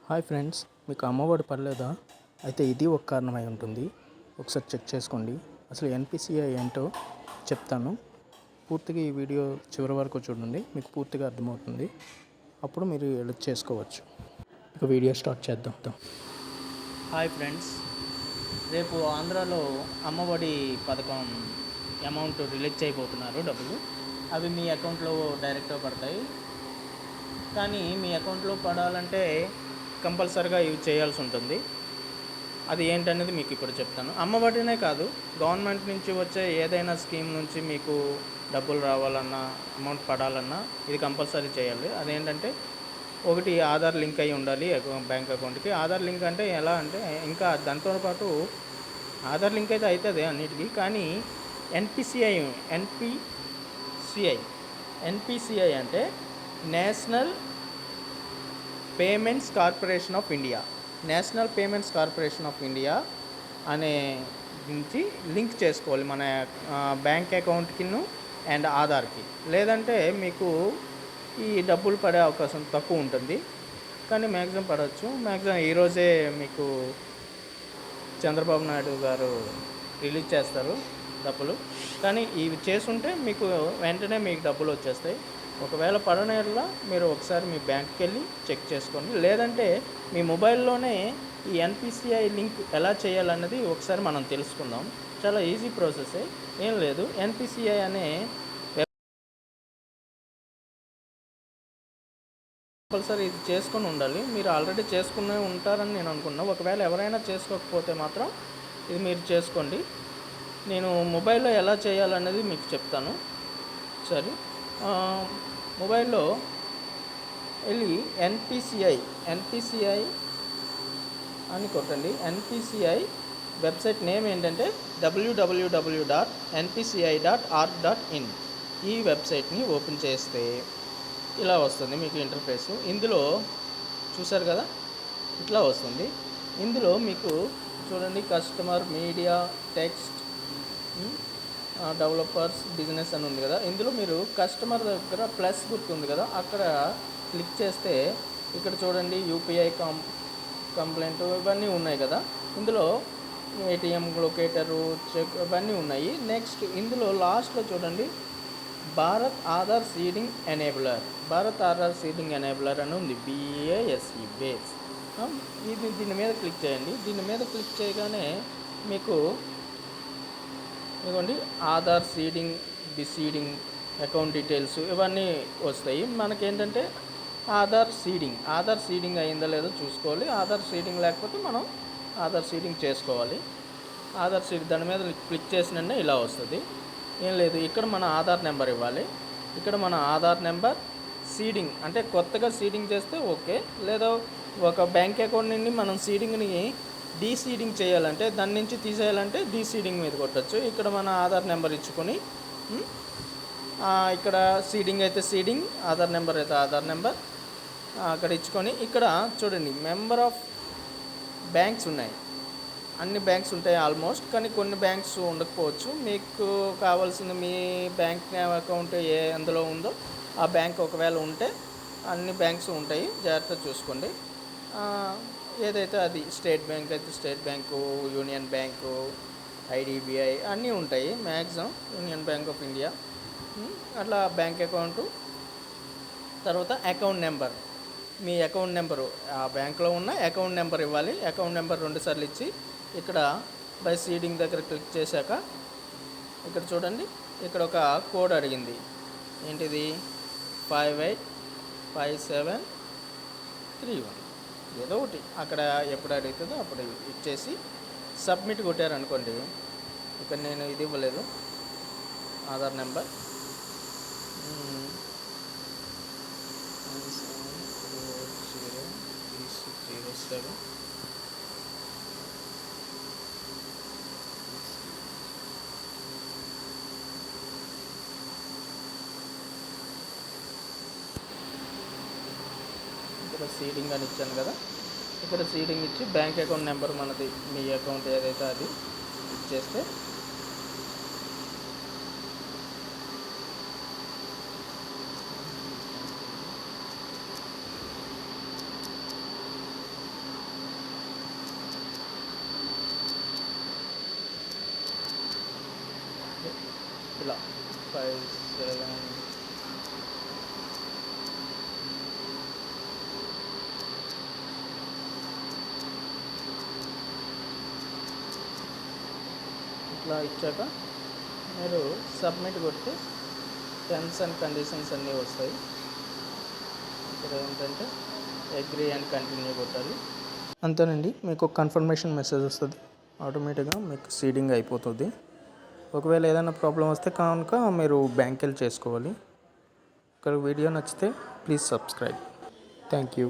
Hi friends, మీకు అమ్మఒడి పడలేదా? అయితే ఇది ఒక కారణమై ఉంటుంది. ఒకసారి చెక్ చేసుకోండి. అసలు ఎన్పిసిఐ ఏంటో చెప్తాను. పూర్తిగా ఈ వీడియో చివరి వరకు చూడండి, మీకు పూర్తిగా అర్థమవుతుంది. అప్పుడు మీరు ఎడిట్ చేసుకోవచ్చు. ఇక వీడియో స్టార్ట్ చేద్దాం. హాయ్ ఫ్రెండ్స్, రేపు ఆంధ్రాలో అమ్మఒడి పథకం అమౌంట్ రిలీజ్ చేయబోతున్నారు. డబ్బులు అవి మీ అకౌంట్లో డైరెక్ట్గా పడతాయి. కానీ మీ అకౌంట్లో పడాలంటే కంపల్సరీగా ఇవి చేయాల్సి ఉంటుంది. అది ఏంటనేది మీకు ఇప్పుడు చెప్తాను. అమ్మఒడినే కాదు, గవర్నమెంట్ నుంచి వచ్చే ఏదైనా స్కీమ్ నుంచి మీకు డబ్బులు రావాలన్నా, అమౌంట్ పడాలన్నా ఇది కంపల్సరీ చేయాలి. అదేంటంటే ఒకటి ఆధార్ లింక్ అయి ఉండాలి బ్యాంక్ అకౌంట్కి. ఆధార్ లింక్ అంటే ఎలా అంటే, ఇంకా దాంతో పాటు ఆధార్ లింక్ అయితే అవుతుంది అన్నిటికీ, కానీ ఎన్పిసిఐ అంటే national payments corporation of India అనే నుంచి లింక్ చేసుకోవాలి మన బ్యాంక్ అకౌంట్కి అండ్ ఆధార్కి. లేదంటే మీకు ఈ డబ్బులు పడే అవకాశం తక్కువ ఉంటుంది, కానీ మ్యాక్సిమం పడవచ్చు. మ్యాక్సిమం ఈరోజే మీకు చంద్రబాబు నాయుడు గారు రిలీజ్ చేస్తారు డబ్బులు. కానీ ఇవి చేసుంటే మీకు వెంటనే మీకు డబ్బులు వచ్చేస్తాయి. ఒకవేళ పడనేలా మీరు ఒకసారి మీ బ్యాంక్కి వెళ్ళి చెక్ చేసుకోండి. లేదంటే మీ మొబైల్లోనే ఈ ఎన్పిసిఐ లింక్ ఎలా చేయాలన్నది ఒకసారి మనం తెలుసుకుందాం. చాలా ఈజీ ప్రాసెసే, ఏం లేదు. ఎన్పిసిఐ అనే కంపల్సరీ ఇది చేసుకుని ఉండాలి. మీరు ఆల్రెడీ చేసుకునే ఉంటారని నేను అనుకున్నాను. ఒకవేళ ఎవరైనా చేసుకోకపోతే మాత్రం ఇది మీరు చేసుకోండి. నేను మొబైల్లో ఎలా చేయాలనేది మీకు చెప్తాను. సరే, మొబైల్లో వెళ్ళి ఎన్పిసిఐ అని కొట్టండి. ఎన్పిసిఐ వెబ్సైట్ నేమ్ ఏంటంటే www.npci.org.in. ఈ వెబ్సైట్ని ఓపెన్ చేస్తే ఇలా వస్తుంది మీకు ఇంటర్ఫేసు. ఇందులో చూసారు కదా, ఇట్లా వస్తుంది. ఇందులో మీకు చూడండి, customer, media, text, developers, business అని ఉంది కదా. ఇందులో మీరు కస్టమర్ దగ్గర ప్లస్ గుర్తుంది కదా, అక్కడ క్లిక్ చేస్తే ఇక్కడ చూడండి యూపీఐ కంప్లైంట్ ఇవన్నీ ఉన్నాయి కదా. ఇందులో ఏటీఎం, లొకేటరు, చెక్ ఇవన్నీ ఉన్నాయి. నెక్స్ట్ ఇందులో లాస్ట్లో చూడండి భారత్ ఆధార్ సీడింగ్ ఎనేబులర్ అని ఉంది, BASE బేస్. దీని మీద క్లిక్ చేయండి. దీని మీద క్లిక్ చేయగానే మీకు ఇదిగోండి ఆధార్ సీడింగ్, బిసీడింగ్, అకౌంట్ డీటెయిల్స్ ఇవన్నీ వస్తాయి. మనకేంటంటే ఆధార్ సీడింగ్ అయిందో లేదో చూసుకోవాలి. ఆధార్ సీడింగ్ లేకపోతే మనం ఆధార్ సీడింగ్ చేసుకోవాలి. ఆధార్ సీడింగ్ దాని మీద క్లిక్ చేసినంటే ఇలా వస్తుంది. ఏం లేదు, ఇక్కడ మన ఆధార్ నెంబర్ ఇవ్వాలి. ఇక్కడ మన ఆధార్ నెంబర్ సీడింగ్ అంటే కొత్తగా సీడింగ్ చేస్తే ఓకే, లేదా ఒక బ్యాంక్ అకౌంట్ నుండి మనం సీడింగ్ని డీసీడింగ్ చేయాలంటే, దాని నుంచి తీసేయాలంటే డీసీడింగ్ మీద కొట్టచ్చు. ఇక్కడ మన ఆధార్ నెంబర్ ఇచ్చుకొని, ఇక్కడ సీడింగ్ అయితే సీడింగ్, ఆధార్ నెంబర్ అయితే ఆధార్ నెంబర్ అక్కడ ఇచ్చుకొని, ఇక్కడ చూడండి మెంబర్ ఆఫ్ బ్యాంక్స్ ఉన్నాయి. అన్ని బ్యాంక్స్ ఉంటాయి ఆల్మోస్ట్, కానీ కొన్ని బ్యాంక్స్ ఉండకపోవచ్చు. మీకు కావాల్సింది మీ బ్యాంక్ అకౌంట్ ఎందులో ఉందో ఆ బ్యాంక్ ఒకవేళ ఉంటే అన్ని బ్యాంక్స్ ఉంటాయి, జాగ్రత్తగా చూసుకోండి. ఏదైతే అది స్టేట్ బ్యాంక్ అయితే state bank, union bank, IDBI అన్నీ ఉంటాయి maximum. Union bank of India అట్లా బ్యాంక్ అకౌంటు. తర్వాత అకౌంట్ నెంబర్, మీ అకౌంట్ నెంబరు ఆ బ్యాంక్లో ఉన్న అకౌంట్ నెంబర్ ఇవ్వాలి. అకౌంట్ నెంబర్ 2 సార్లు ఇచ్చి ఇక్కడ బై సీడింగ్ దగ్గర క్లిక్ చేశాక ఇక్కడ చూడండి, ఇక్కడ ఒక కోడ్ అడిగింది. ఏంటిది? 585731 ఏదో ఒకటి అక్కడ ఎప్పుడు అడుగుతుందో అప్పుడు ఇచ్చేసి సబ్మిట్ కొట్టారనుకోండి. ఇక్కడ నేను ఇది ఇవ్వలేదు, ఆధార్ నెంబర్ 97403607. ఇక్కడ సీడింగ్ అని ఇచ్చాను కదా, ఇక్కడ సీడింగ్ ఇచ్చి బ్యాంక్ అకౌంట్ నెంబర్ మనది, మీ అకౌంట్ ఏదైతే అది ఇచ్చేస్తే ఇలా 5 7 ఇట్లా ఇచ్చాక మీరు సబ్మిట్ కొడితే టర్మ్స్ అండ్ కండిషన్స్ అన్నీ వస్తాయి. ఇక్కడ ఏంటంటే అగ్రీ అండ్ కంటిన్యూ కొట్టాలి. అంతేనండి, మీకు కన్ఫర్మేషన్ మెసేజ్ వస్తుంది. ఆటోమేటిక్గా మీకు సీడింగ్ అయిపోతుంది. ఒకవేళ ఏదైనా ప్రాబ్లం వస్తే కనుక మీరు బ్యాంక్కి వెళ్ళి చేసుకోవాలి. ఇక్కడ వీడియో నచ్చితే ప్లీజ్ సబ్స్క్రైబ్. Thank you.